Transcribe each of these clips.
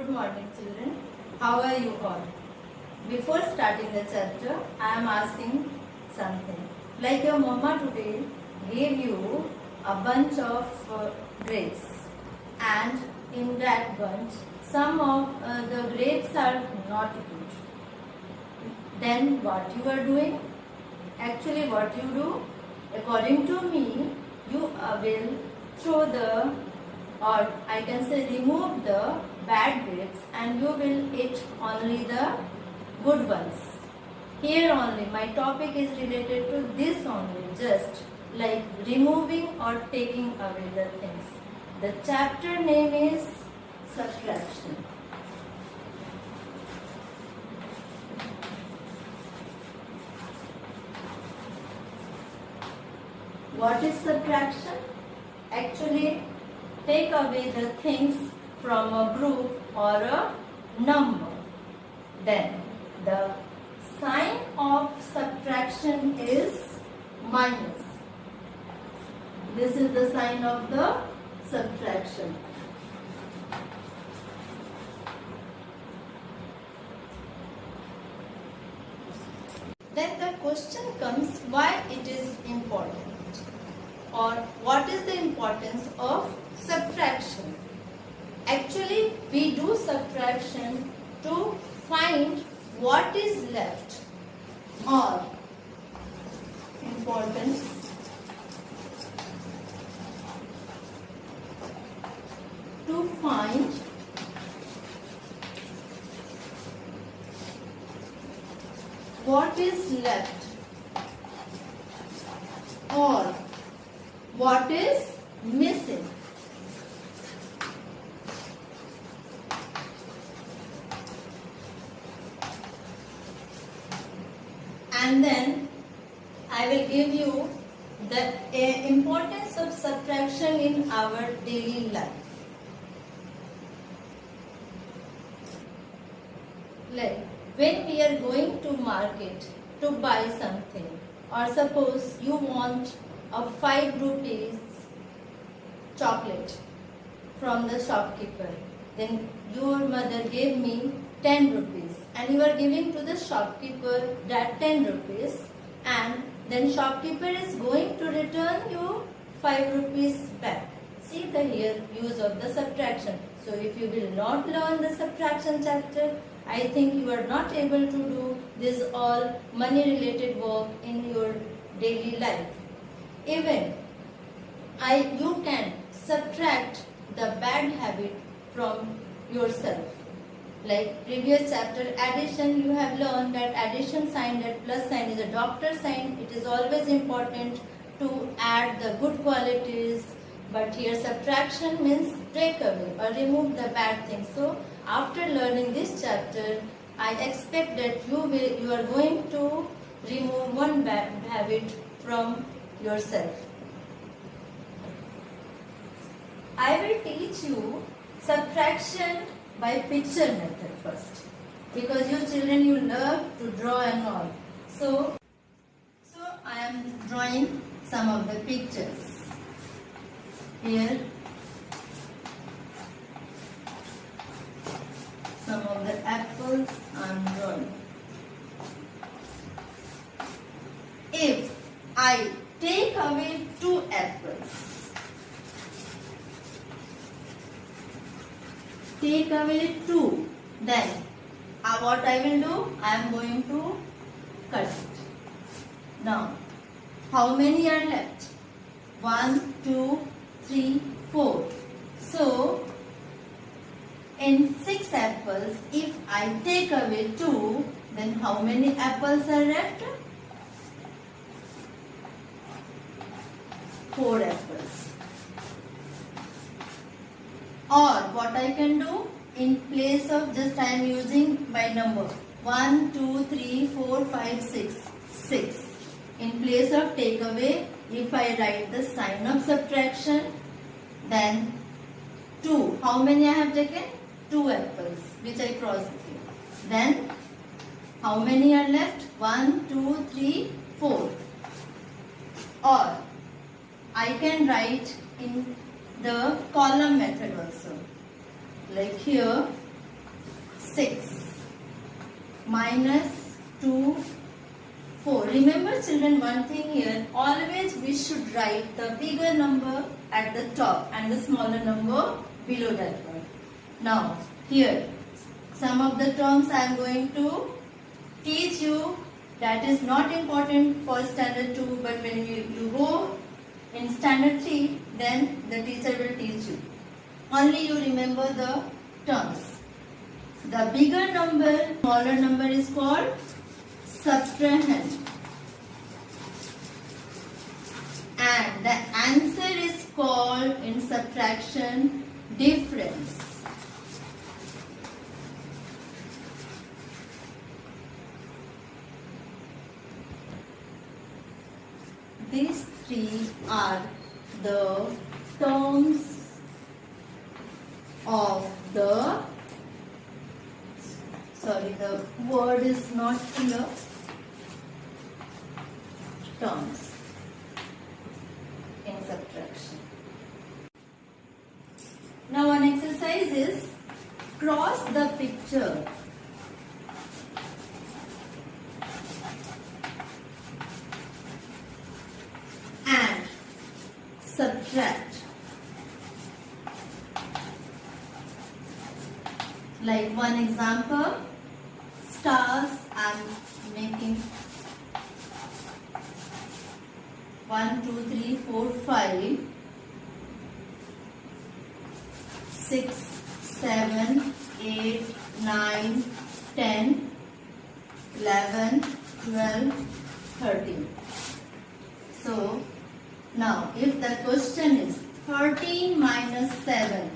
Good morning, children. How are you all? Before starting the chapter, I am asking something. Like your mama today gave you a bunch of grapes, and in that bunch, some of the grapes are not good. Then what you are doing? Actually, what you do, according to me, you will throw the, or I can say remove the bad grapes, and you will eat only the good ones. Here only my topic is related to this only, just like removing or taking away the things. The chapter name is subtraction. What is subtraction? Actually, take away the things from a group or a number. Then the sign of subtraction is minus. This is the sign of the subtraction. Then the question comes, why it is important, or what is the importance of subtraction? Actually, we do subtraction to find what is left, or importance to find what is left or what is missing. And then I will give you the importance of subtraction in our daily life. Like when we are going to market to buy something, or suppose you want a 5 rupees chocolate from the shopkeeper, then your mother gave me 10 rupees, and you are giving to the shopkeeper that 10 rupees, and then shopkeeper is going to return you 5 rupees back. See the here use of the subtraction. So if you will not learn the subtraction chapter, I think you are not able to do this all money related work in your daily life. Even you can subtract the bad habit from yourself. Like previous chapter addition, you have learned that addition sign, that plus sign is a doctor sign. It is always important to add the good qualities. But here subtraction means take away or remove the bad things. So after learning this chapter, I expect that you are going to remove one bad habit from yourself. I will teach you subtraction by picture method first, because you children, you love to draw and all. So I am drawing some of the pictures. Here some of the apples I am drawing. If I take away 2 apples, take away 2, then what I will do, I am going to cut it. Now, how many are left? 1, 2, 3, 4. So, in 6 apples, if I take away 2, then how many apples are left? 4 apples. Or what I can do, in place of just I am using by number 1, 2, 3, 4, 5, 6. 6. In place of take away, if I write the sign of subtraction, then 2. How many I have taken? 2 apples, which I crossed here. Then how many are left? 1, 2, 3, 4. Or I can write in the column method also. Like here, 6 minus 2, 4. Remember children, one thing here, always we should write the bigger number at the top and the smaller number below that one. Now here some of the terms I am going to teach you, that is not important for standard 2, but when you go in standard 3, then the teacher will teach you. Only you remember the terms. The bigger number, smaller number is called subtrahend. And the answer is called in subtraction difference. These three are the terms of the, the word is not clear, terms in subtraction. Now one exercise is cross the picture. And subtract. Like one example, stars I am making 1, 2, 3, 4, 5, 6, 7, 8, 9, 10, 11, 12, 13. So now if the question is 13 minus 7,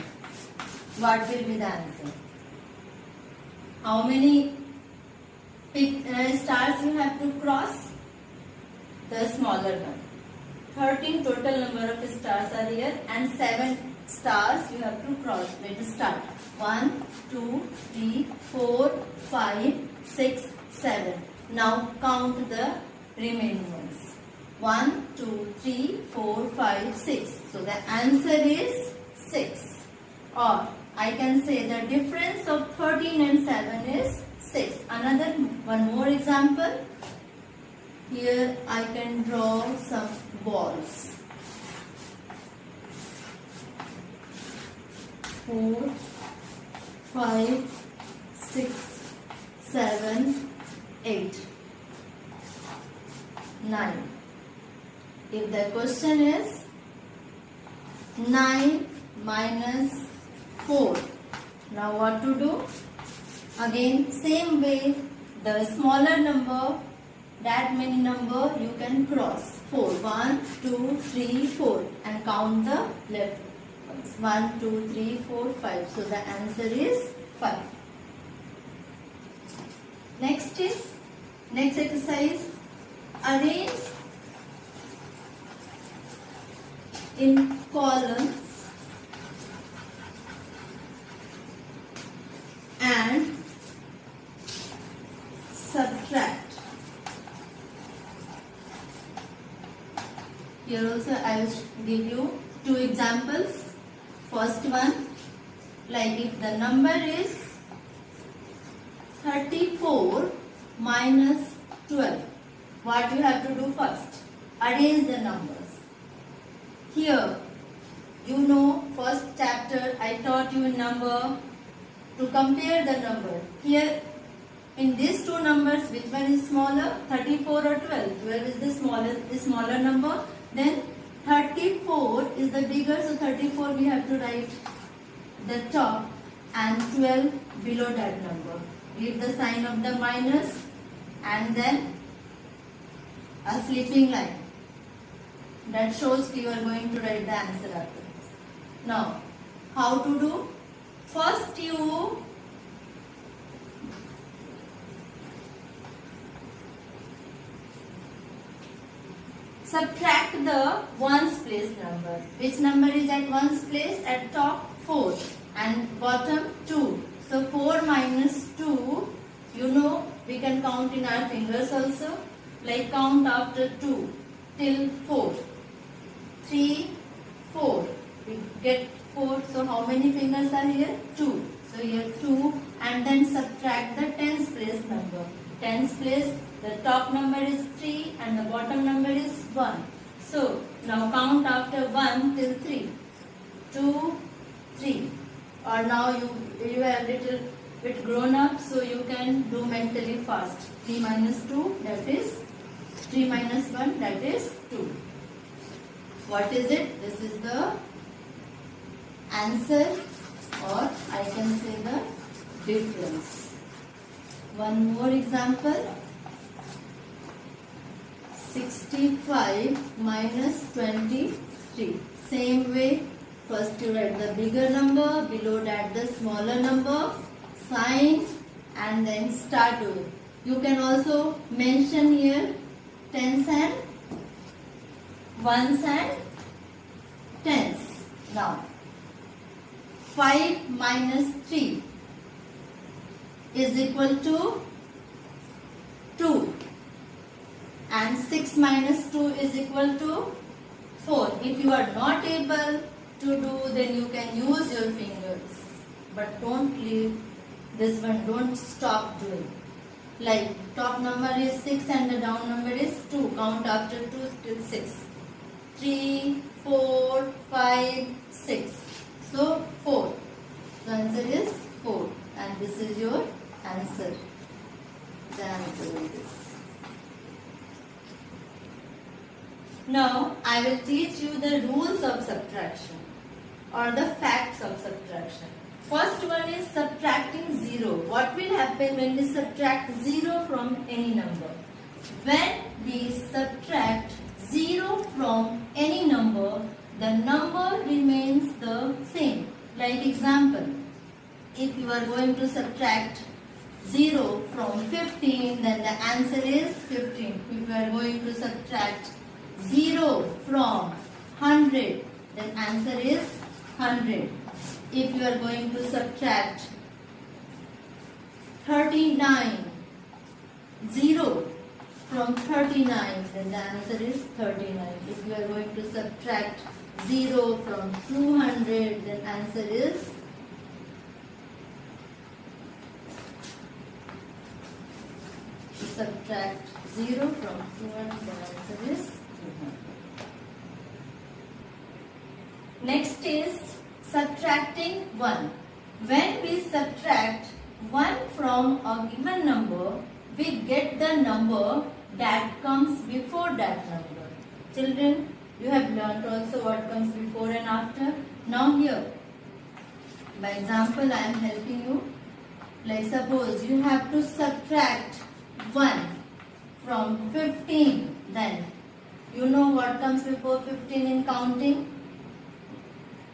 what will be the answer? How many stars you have to cross? The smaller one. 13 total number of stars are here and 7 stars you have to cross. Let us start. 1, 2, 3, 4, 5, 6, 7. Now count the remaining ones. 1, 2, 3, 4, 5, 6. So the answer is 6. Or I can say the difference of 13 and 7 is 6. Another one more example. Here I can draw some balls. 4, 5, 6, 7, 8, 9. If the question is 9 minus 4, now what to do? Again same way, the smaller number, that many number you can cross. 4, 1, 2, 3, 4 and count the left ones. 1, 2, 3, 4, 5. So the answer is 5. Next exercise, arrange in columns and subtract. Here also I will give you 2 examples. First one, like if the number is 34 minus 12, what you have to do first? Arrange the numbers. Here, you know, first chapter I taught you in number to compare the number. Here, in these two numbers, which one is smaller? 34 or 12? 12 is the smaller number. Then 34 is the bigger, so 34 we have to write the top and 12 below that number. Give the sign of the minus and then a sleeping line. That shows you are going to write the answer after this. Now, how to do? First you subtract the ones place number. Which number is at ones place? At top 4 and bottom 2. So 4 minus 2, you know, we can count in our fingers also. Like count after 2 till 4. 3, 4. We get 4. So how many fingers are here? 2. So here 2 and then subtract the tens place number. Tens place, the top number is 3 and the bottom number is 1. So now count after 1 till 3. 2, 3. Or now you have little bit grown up, so you can do mentally fast. 3 minus 2, that is 3 minus 1, that is 2. What is it? This is the answer, or I can say the difference. One more example. 65 minus 23. Same way, first you write the bigger number, below that the smaller number, sign, and then start doing. You can also mention here tens and ones and tens. Now 5 minus 3 is equal to 2, and 6 minus 2 is equal to 4. If you are not able to do, then you can use your fingers, but don't leave this one, don't stop doing. Like top number is 6 and the down number is 2. Count after 2 till 6. 3, 4, 5, 6. So 4. The answer is 4, and this is your answer. The answer is this. Now I will teach you the rules of subtraction or the facts of subtraction. First one is subtracting 0. What will happen when we subtract 0 from any number? When we subtract 0 from any number, the number remains the same. Like example, if you are going to subtract 0 from 15, then the answer is 15. If you are going to subtract 0 from 100, then answer is 100. If you are going to subtract 39, 0 from 39, then the answer is 39. If you are going to subtract 0 from 200, then answer is subtract 0 from 200, the answer is 200. Next is subtracting 1. When we subtract 1 from a given number, we get the number that comes before that number. Children, you have learnt also what comes before and after. Now here, by example, I am helping you. Like suppose you have to subtract 1 from 15, then you know what comes before 15 in counting?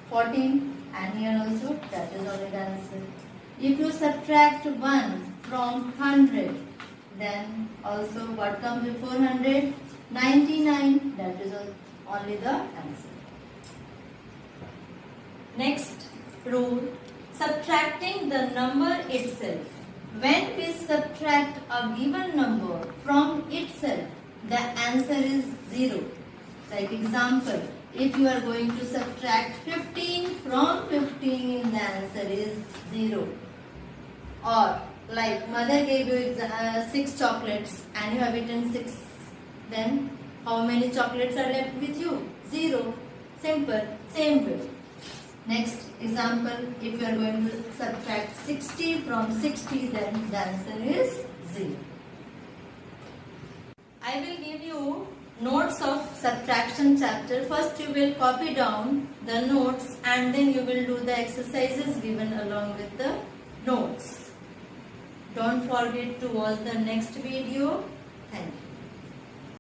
14. And here also, that is already answered. If you subtract 1 from 100, then also what comes before 100? 99. That is only the answer. Next rule, subtracting the number itself. When we subtract a given number from itself, the answer is 0. Like example, if you are going to subtract 15 from 15, the answer is 0. Or like mother gave you 6 chocolates and you have eaten 6. Then how many chocolates are left with you? 0. Simple. Same way. Next example, if you are going to subtract 60 from 60, then the answer is 0. I will give you notes of subtraction chapter. First you will copy down the notes and then you will do the exercises given along with the notes. Don't forget to watch the next video. Thank you.